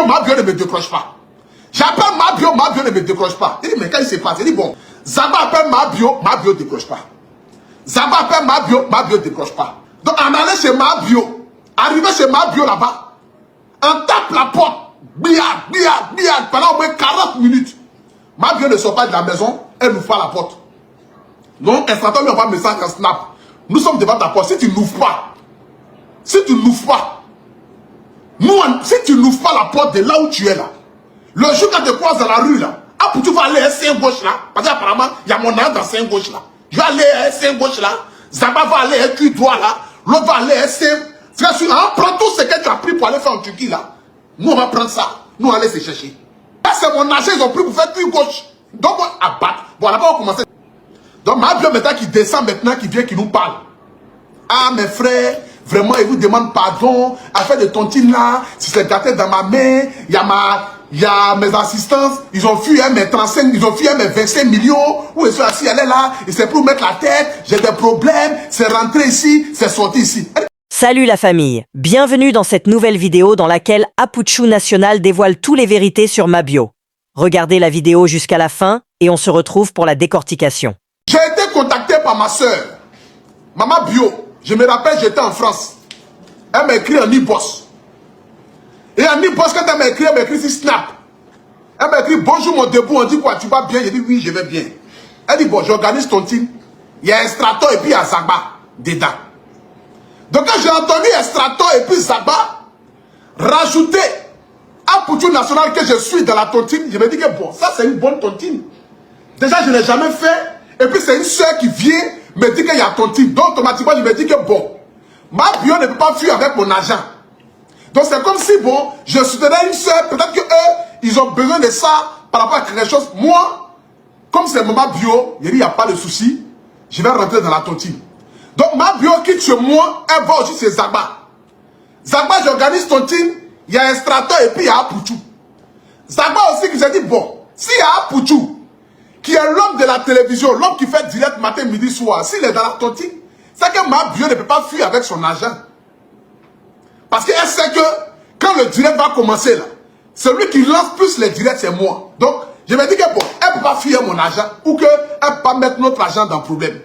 Mabio ne me décroche pas. J'appelle Mabio ne me décroche pas. Il dit, mais quand il se passe, il dit, bon, Zaba appelle Mabio ne décroche pas. Zaba appelle Mabio ne décroche pas. Donc, on allait chez Mabio, arrivé chez Mabio là-bas, on tape la porte, biard, pendant au moins 40 minutes. Mabio ne sort pas de la maison, elle n'ouvre pas la porte. Donc, instantanément, lui envoie un message en snap. Nous sommes devant ta porte, si tu n'ouvres pas, si tu n'ouvres pas la porte de là où tu es là, le jour quand tu te croises dans la rue là, tu vas aller à sein gauche là, parce qu'apparemment, il y a mon âme dans sein gauche là. Je vais aller à sein gauche là, Zaba va aller à cul droit là, l'autre va aller à sein. On prend tout ce que tu as pris pour aller faire en Turquie là. Nous on va prendre ça, nous on va aller se chercher. Là c'est mon argent, ils ont pris pour faire cul gauche. Donc on abattre. Bon là-bas on commence. Donc Mabio maintenant qui descend maintenant, qui vient, qui nous parle. Ah mes frères, vraiment il vous demande pardon, affaire de tontine là, si c'est gâté dans ma main, il y a mes assistances, ils ont fui mes 35, ils ont fui mes 25 millions, où ils sont assis, elle est là, et c'est pour mettre la tête, j'ai des problèmes, c'est rentré ici, c'est sorti ici. Salut la famille, bienvenue dans cette nouvelle vidéo dans laquelle Apuchu National dévoile toutes les vérités sur Mabio. Regardez la vidéo jusqu'à la fin et on se retrouve pour la décortication. J'ai été contacté par ma soeur, Maman Bio. Je me rappelle, j'étais en France. Elle m'a écrit en e-boss. Et en e-boss, quand elle m'a écrit sur Snap. Elle m'a écrit, bonjour mon debout, on dit quoi, tu vas bien? J'ai dit, oui, je vais bien. Elle dit, bon, j'organise ton team. Il y a Estrato et puis il y a Zaba dedans. Donc quand j'ai entendu Estrato et puis Zaba rajouter Apuchu National que je suis dans la tontine, je me dis que bon, ça c'est une bonne tontine. Déjà, je ne l'ai jamais fait. Et puis c'est une soeur qui vient me dire qu'il y a tontine. Donc automatiquement, je me dis que bon, Mabio ne peut pas fuir avec mon argent. Donc c'est comme si, bon, je soutenais une soeur, peut-être que eux, ils ont besoin de ça par rapport à quelque chose. Moi, comme c'est Maman Bio, il n'y a pas de souci, je vais rentrer dans la tontine. Donc Mabio quitte chez moi, elle va aussi chez Zaba. Zaba, j'organise tontine, il y a un strato et puis il y a Apuchu. Zaba aussi qui s'est dit, bon, s'il y a Apuchu, qui est l'homme de la télévision, l'homme qui fait direct matin, midi, soir, s'il est dans la tontine, c'est que Mabio ne peut pas fuir avec son argent. Parce qu'elle sait que quand le direct va commencer là, celui qui lance plus les directs, c'est moi. Donc, je me dis que bon, elle ne peut pas fuir mon argent ou qu'elle ne peut pas mettre notre argent dans le problème.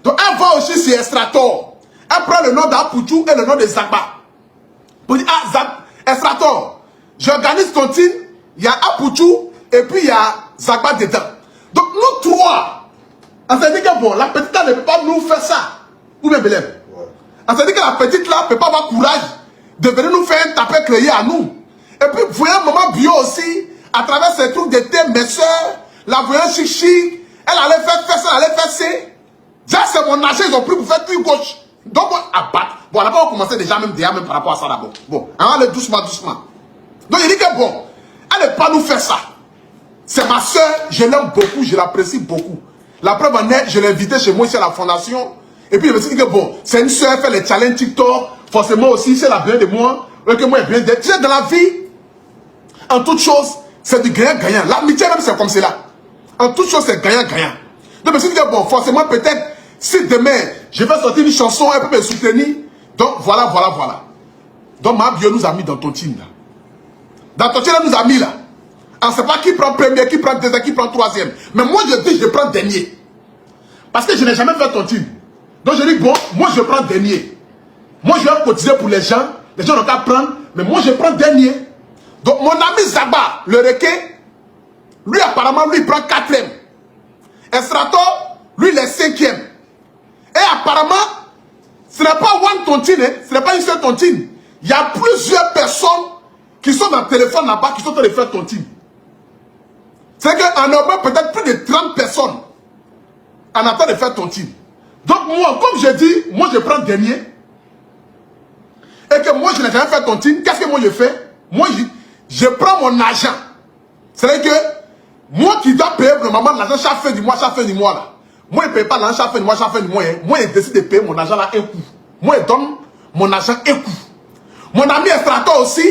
Donc, elle va aussi sur Estrator. Elle prend le nom d'Apuchu et le nom de Zaba. Pour dire, ah, Estrator, j'organise tontine, il y a Apuchu et puis il y a Zaba dedans. Donc, nous trois, on s'est dit que bon, la petite là ne peut pas nous faire ça. Ou bien Belém. On s'est dit que la petite là ne peut pas avoir courage de venir nous faire un tapé créé à nous. Et puis, vous voyez Maman Bio aussi, à travers ces trucs de thé, mes soeurs, la voyant chic, elle allait faire ça, elle allait faire ça. Déjà, c'est mon argent, ils ont pris pour faire tout gauche. Donc, on abattre. Bon, là-bas, on commençait déjà même par rapport à ça d'abord. Bon, on va aller doucement. Donc, il dit que bon, elle ne peut pas nous faire ça. C'est ma soeur, je l'aime beaucoup, je l'apprécie beaucoup. La preuve en est, je l'ai invitée chez moi ici à la fondation. Et puis, je me suis dit que bon, c'est une soeur, elle fait les challenges TikTok. Forcément aussi, c'est la bien de moi. Que moi, bien d'être. Tu sais, dans la vie, en toute chose, c'est du gagnant-gagnant. L'amitié même, c'est comme cela. En toute chose, c'est gagnant-gagnant. Donc, je me suis dit que bon, forcément, peut-être, si demain, je vais sortir une chanson, elle peut me soutenir. Donc, voilà. Donc, Mabio nous a mis dans ton team, là. Dans ton team, elle nous a mis, là. On ne sait pas qui prend premier, qui prend deuxième, qui prend troisième. Mais moi, je dis, je prends dernier. Parce que je n'ai jamais fait ton team. Donc, je dis, bon, moi, je prends dernier. Moi, je vais cotiser pour les gens n'ont qu'à prendre, mais moi, je prends dernier. Donc, mon ami Zaba, le requin, lui, apparemment, lui, il prend quatrième. Estrato, lui, il est cinquième. Et apparemment, ce n'est pas one tontine, hein, ce n'est pas une seule tontine. Il y a plusieurs personnes qui sont dans le téléphone là-bas, qui sont en train de faire tontine. C'est qu'en Europe, peut-être plus de 30 personnes en train de faire tontine. Donc, moi, comme je dis, moi, je prends dernier. Et que moi, je n'ai jamais fait tontine. Qu'est-ce que moi, je fais? Moi, je prends mon argent. C'est-à-dire que moi qui dois payer vraiment l'argent chaque fin du mois, là. Moi, je ne paye pas l'argent chaque fin du mois, hein. Moi, je décide de payer mon argent là un coup. Moi, je donne mon argent un coup. Mon ami Estrato aussi,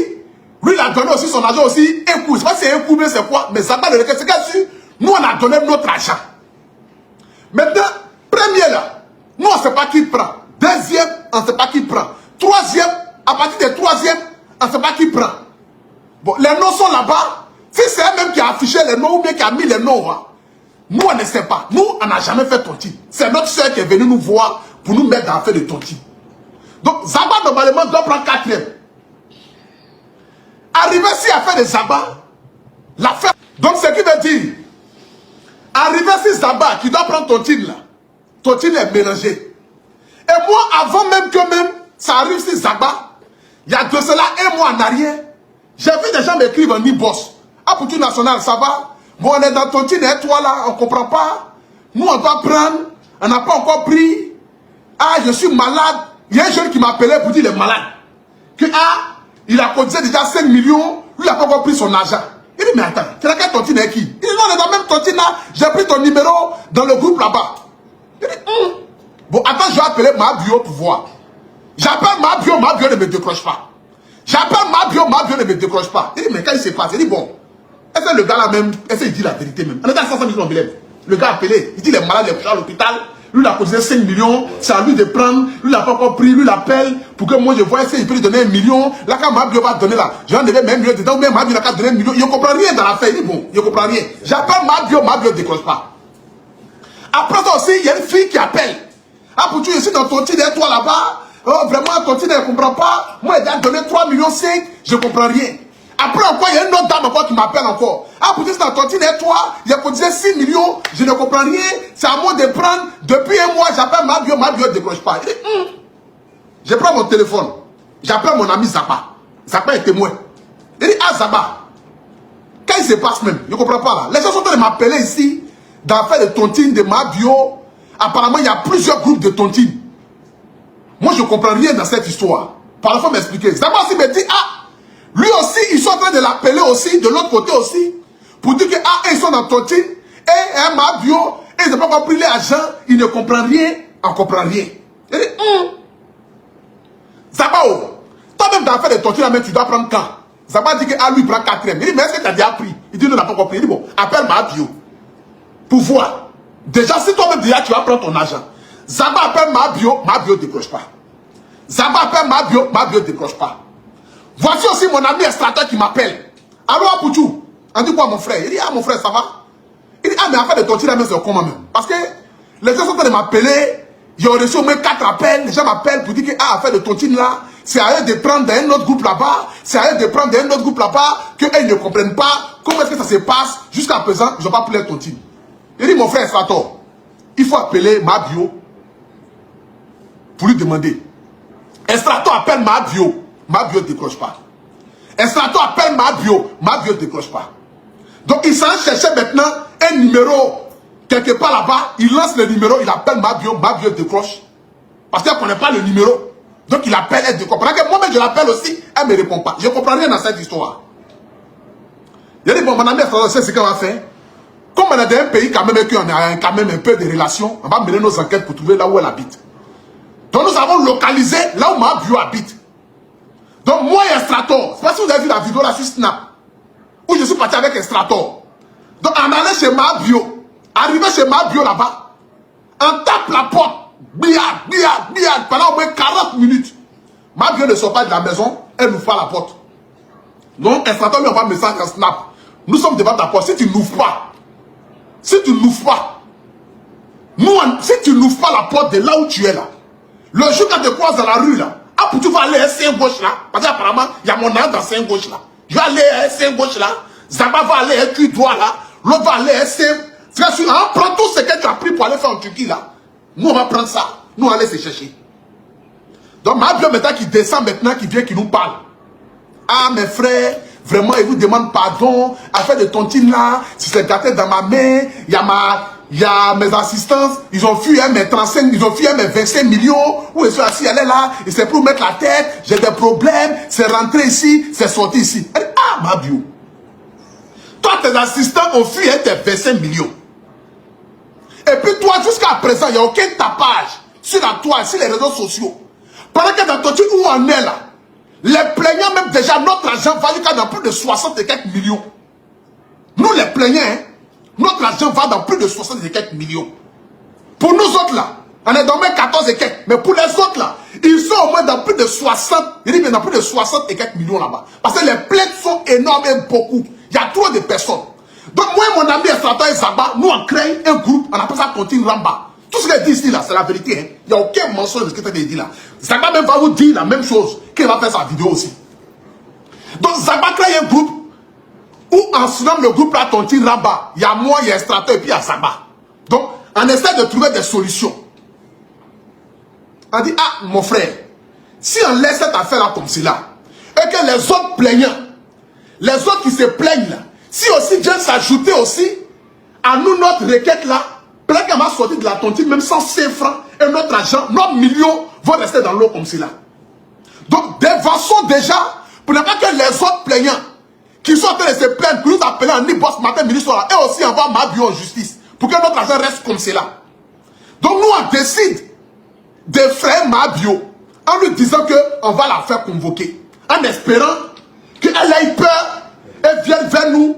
lui, il a donné aussi son argent aussi un coup. Je ne sais pas si c'est un coup, mais c'est quoi. Mais ça va le requin. C'est que nous, on a donné notre argent. Maintenant, premier là, nous, on ne sait pas qui prend. Deuxième, on ne sait pas qui prend. Troisième, à partir de troisième, on ne sait pas qui prend. Bon, les noms sont là-bas. Si c'est elle-même qui a affiché les noms ou bien qui a mis les noms, hein, nous, on ne sait pas. Nous, on n'a jamais fait tontine. C'est notre soeur qui est venue nous voir pour nous mettre dans l'affaire de tontine. Donc, Zaba, normalement, doit prendre 4e. Arriver si elle fait de Zaba, l'affaire. Donc, ce qui veut dire, arriver si Zaba, qui doit prendre tontine là, tontine est mélangée. Et moi, avant même que ça arrive si Zaba, il y a de cela un mois en arrière, j'ai vu des gens m'écrire en e-boss. Ah, pour tout national, ça va? Bon, on est dans tontine et toi là, on ne comprend pas. Nous, on doit prendre, on n'a pas encore pris. Ah, je suis malade. Il y a un jeune qui m'appelait pour dire qu'il est malade. Que, ah, il a cotisé déjà 5 millions, lui, il n'a pas encore pris son argent. Il dit, mais attends, tu as quelle tontine avec qui? Il dit, non, on est dans la même tontine là, j'ai pris ton numéro dans le groupe là-bas. Il dit, bon, attends, je vais appeler ma bio pour voir. J'appelle ma bio ne me décroche pas. J'appelle ma bio ne me décroche pas. Il dit, mais quand il se passe, il dit, bon, est-ce que le gars là même, est-ce qu'il dit la vérité même? On est dans 500 000 billets. Le gars a appelé, il dit, les malades, les couchés à l'hôpital. Lui, il a cotisé 5 millions, c'est à lui de prendre. Lui, il n'a pas encore pris, lui, il appelle pour que moi je vois s'il peut lui donner 1 million. Là, quand ma bio va donner là, je vais en donner même mieux dedans, mais ma bio n'a qu'à donner 1 million. Il ne comprend rien dans l'affaire. Il dit, bon, il ne comprend rien. J'appelle ma bio ne décroche pas. Après ça aussi, il y a une fille qui appelle. Ah, pour tu, je suis dans ton titre, toi là-bas. Oh, vraiment, ton titre, elle ne comprend pas. Moi, elle a donné 3,5 millions, je ne comprends rien. Après encore, il y a une autre dame encore qui m'appelle encore. Ah, pour dire c'est dans ton titre, toi, il a cotisé 6 millions, je ne comprends rien. C'est à moi de prendre. Depuis un mois, j'appelle ma bio ne décroche pas. Il dit, je prends mon téléphone. J'appelle mon ami Zaba. Zaba est témoin. Il dit, ah Zaba, quand il se passe même, je ne comprends pas là. Les gens sont en train de m'appeler ici, dans l'affaire de tontine, de ma bio. Apparemment, il y a plusieurs groupes de tontine. Moi, je ne comprends rien dans cette histoire. Parfois, m'expliquer. Zaba aussi me dit, ah, lui aussi, ils sont en train de l'appeler aussi, de l'autre côté aussi, pour dire que, ah, ils sont dans tontine, et ma bio, et ils n'ont pas compris l'argent, ils ne comprennent rien, on ne comprend rien. Il dit, Zaba, toi-même dans l'affaire de tontine, tu dois prendre quand? Zaba dit que, ah, lui, il prend 4e. Il dit, mais est-ce que tu as déjà pris? Il dit, non, on n'a pas compris. Il dit, bon, appelle ma bio. Pour voir. Déjà, si toi-même déjà tu vas prendre ton argent, Zaba appelle ma bio ne décroche pas. Zaba appelle ma bio ne décroche pas. Voici aussi mon ami extracteur qui m'appelle. Alors, Apouchou, on dit quoi mon frère? Il dit, ah mon frère, ça va? Il dit, ah mais en fait de ton tir, c'est comment même? Parce que les gens sont en train de m'appeler, ils ont reçu au moins 4 appels, les gens m'appellent pour dire que, ah, affaire de tontine là, c'est à eux de prendre dans un autre groupe là-bas, c'est à eux de prendre dans un autre groupe là-bas, qu'eux ne comprennent pas comment est-ce que ça se passe, jusqu'à présent, ils n'ont pas pris leur tontine. Il dit, mon frère extracteur, il faut appeler ma bio pour lui demander. Extracteur appelle ma bio ne décroche pas. Extracteur appelle ma bio ne décroche pas. Donc il s'en cherchait maintenant un numéro quelque part là-bas, il lance le numéro, il appelle ma bio décroche. Parce qu'elle ne connaît pas le numéro. Donc il appelle, elle décroche. Pendant que moi-même je l'appelle aussi, elle ne me répond pas. Je ne comprends rien dans cette histoire. Il a dit, bon, mon ami, c'est ce qu'on va faire. Comme on est dans un pays quand même, qu'on a quand même un peu de relations, on va mener nos enquêtes pour trouver là où elle habite. Donc nous avons localisé là où ma bio habite. Donc moi et Extractor, c'est pas si vous avez vu la vidéo là sur Snap, où je suis parti avec Extractor. Donc en allant chez ma bio, arrivé chez ma bio là-bas, on tape la porte, biard, pendant au moins 40 minutes. Ma bio ne sort pas de la maison, elle n'ouvre pas la porte. Donc Extractor lui envoie un message en Snap. Nous sommes devant ta porte, si tu n'ouvres pas, si tu n'ouvres pas la porte de là où tu es là, le jour quand tu te croises dans la rue là, ah, pour tu vas aller à sein gauche là, parce qu'apparemment, il y a mon âme dans sein gauche là. Je vais aller à sein gauche là, Zaba va aller à cul droit là, l'autre va aller à sein. Prends tout ce que tu as pris pour aller faire en Turquie là. Nous on va prendre ça, nous on va aller se chercher. Donc ma bio maintenant qui descend maintenant, qui vient, qui nous parle. Ah mes frères, vraiment il vous demande pardon, affaire de tontine là, si c'est gâté dans ma main, il y a mes assistances, ils ont fui mes 35, ils ont fui mes 25 millions, où ils sont assis, elle est là, et c'est pour mettre la tête, j'ai des problèmes, c'est rentré ici, c'est sorti ici. Elle dit, ah ma bio. Toi tes assistants ont fui tes 25 millions. Et puis toi jusqu'à présent, il n'y a aucun tapage sur la toile, sur les réseaux sociaux. Pendant que dans ton truc où on est là, les plaignants même déjà, notre argent va jusqu'à dans plus de 60 et quelques millions. Nous les plaignants, hein, notre argent va dans plus de 60 et quelques millions. Pour nous autres là, On est dans même 14 et quelques. Mais pour les autres là, ils sont au moins dans plus de 60. Il dit mais dans plus de 60 et quelques millions là-bas. Parce que les plaintes sont énormes et beaucoup. Il y a trop de personnes. Donc moi et mon ami Estrator et Zagba, nous on crée un groupe, on appelle ça Tontine Ramba. Tout ce qu'il dit ici là, c'est la vérité. Hein. Il n'y a aucun mensonge de ce que tu dit là. Zagba même va vous dire la même chose qu'il va faire sa vidéo aussi. Donc Zagba crée un groupe où en se nomme le groupe là Tontine Ramba. Il y a moi, il y a Estrator et puis il y a Zagba. Donc on essaie de trouver des solutions. On dit, ah, mon frère, si on laisse cette affaire-là comme cela, et que les autres plaignants, les autres qui se plaignent là, si aussi Dieu s'ajoutait aussi à nous, notre requête là, peut-être qu'elle va sortir de la tontine, même sans 5 francs, et notre argent, nos millions vont rester dans l'eau comme cela. Donc, dévançons déjà, pour ne pas que les autres plaignants, qui sont en train de se plaindre, pour nous appeler en boss matin, midi, soir, et aussi envoyer ma bio en justice, pour que notre argent reste comme cela. Donc, nous, on décide de frère Mabio en lui disant qu'on va la faire convoquer, en espérant qu'elle ait peur et vienne vers nous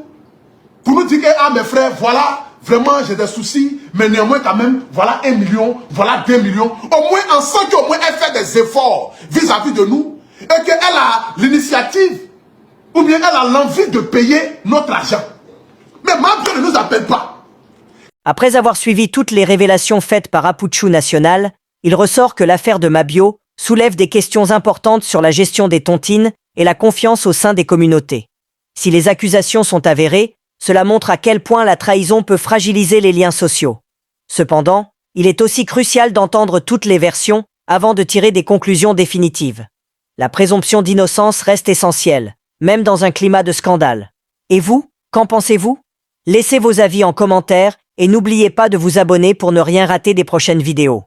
pour nous dire que, ah mes frères, voilà, vraiment j'ai des soucis, mais néanmoins quand même, voilà 1 million, voilà 2 millions. Au moins, on sent qu'au moins elle fait des efforts vis-à-vis de nous et qu'elle a l'initiative ou bien elle a l'envie de payer notre argent. Mais Mabio ne nous appelle pas. Après avoir suivi toutes les révélations faites par Aputchou National, il ressort que l'affaire de Mabio soulève des questions importantes sur la gestion des tontines et la confiance au sein des communautés. Si les accusations sont avérées, cela montre à quel point la trahison peut fragiliser les liens sociaux. Cependant, il est aussi crucial d'entendre toutes les versions avant de tirer des conclusions définitives. La présomption d'innocence reste essentielle, même dans un climat de scandale. Et vous, qu'en pensez-vous? Laissez vos avis en commentaire et n'oubliez pas de vous abonner pour ne rien rater des prochaines vidéos.